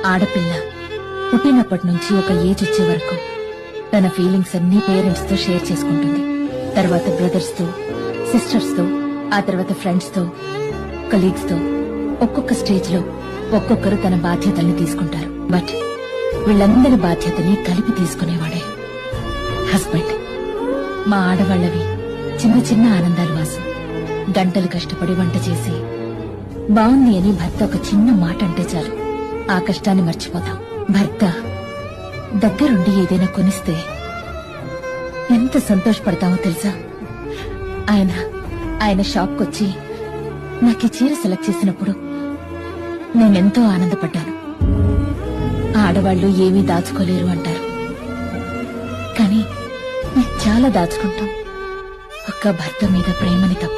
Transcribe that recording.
ఆడపిల్ల పుట్టినప్పటి నుంచి ఒక ఏజ్ వచ్చే వరకు తన ఫీలింగ్స్ అన్ని పేరెంట్స్ తో షేర్ చేసుకుంటుంది. తర్వాత బ్రదర్స్ తో, సిస్టర్స్ తో, ఆ తర్వాత ఫ్రెండ్స్ తో, కలీగ్స్ తో. ఒక్కొక్క స్టేజ్ లో ఒక్కొక్కరు తన బాధ్యతల్ని తీసుకుంటారు. బట్ వీళ్ళందరి బాధ్యతని కలిపి తీసుకునేవాడే హస్బెండ్. మా ఆడవాళ్లవి చిన్న చిన్న ఆనందాలు వాసు. గంటలు కష్టపడి వంట చేసి బాగుంది అని భర్త ఒక చిన్న మాట అంటే చాలు, ఆ కష్టాన్ని మర్చిపోతాం. భర్త దగ్గరుండి ఏదైనా కొనిస్తే ఎంత సంతోషపడతామో తెలుసా? ఆయన షాప్కొచ్చి నాకు చీర సెలెక్ట్ చేసినప్పుడు నేనెంతో ఆనందపడ్డాను. ఆడవాళ్లు ఏమీ దాచుకోలేరు అంటారు, కానీ మేము చాలా దాచుకుంటాం, ఒక్క భర్త మీద ప్రేమని తప్ప.